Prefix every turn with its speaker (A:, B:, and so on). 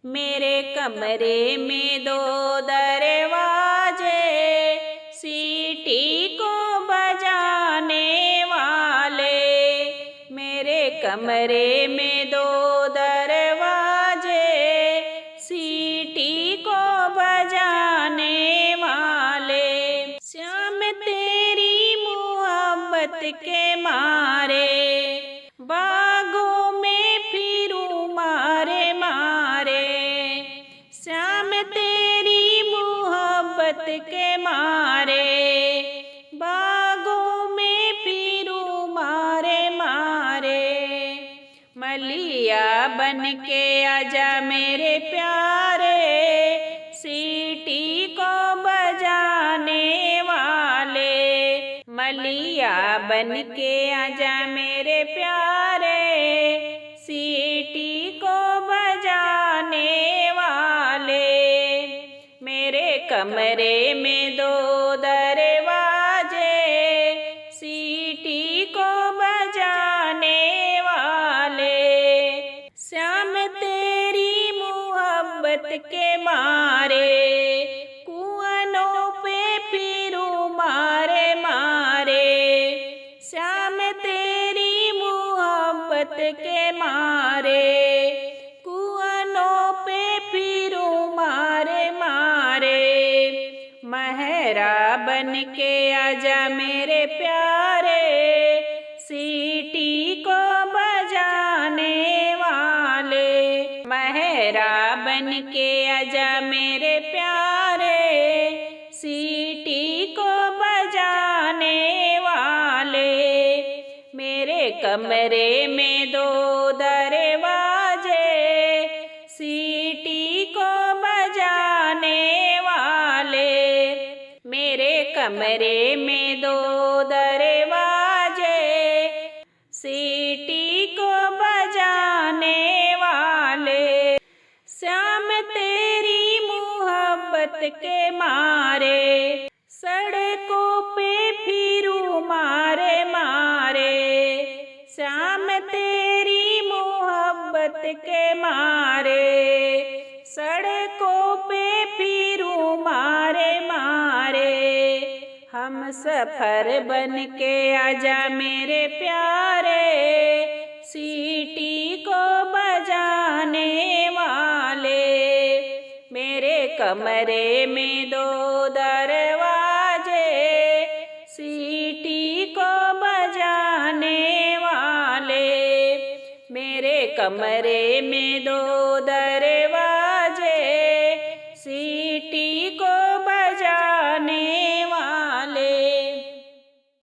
A: मेरे कमरे में दो दरवाजे, सीटी को बजाने वाले। मेरे कमरे में दो दरवाजे, सीटी को बजाने वाले। श्याम तेरी मोहब्बत के मारे, बागों में फिरूं मारे मारे। श्याम तेरी मोहब्बत के मारे, बागों में फिरूं मारे मारे। मलिया बन के आजा मेरे प्यारे, सीटी को बजाने वाले। मलिया बन के आजा मेरे प्यारे, सीटी को बजाने वाले। मेरे कमरे में दो दरवाजे, सीटी को बजाने वाले। श्याम तेरी मोहब्बत के मारे, कुआनों पे फिरूं मारे मारे। श्याम तेरी मोहब्बत के मारे, कुआनों पे फिरूं मारे मारे। महरा बन के आजा मेरे प्यारे, सीटी को बजाने वाले। महरा बन के आजा मेरे प्यारे, सीटी को बजाने वाले। मेरे कमरे में दो दरवाजे, सीटी को बजाने वाले। मेरे कमरे में दो दरवाजे, सीटी को बजाने वाले। श्याम तेरी मोहब्बत के मारे, सड़कों पे फिरूं मारे मारे। श्याम तेरी मोहब्बत के मारे, सड़कों पे फिरूं मारे मारे। हम सफर बन के आजा मेरे प्यारे, सीटी को बजाने वाले। मेरे कमरे में दो दरवाजे, सीटी को बजाने वाले। मेरे कमरे में दो दरवाजे,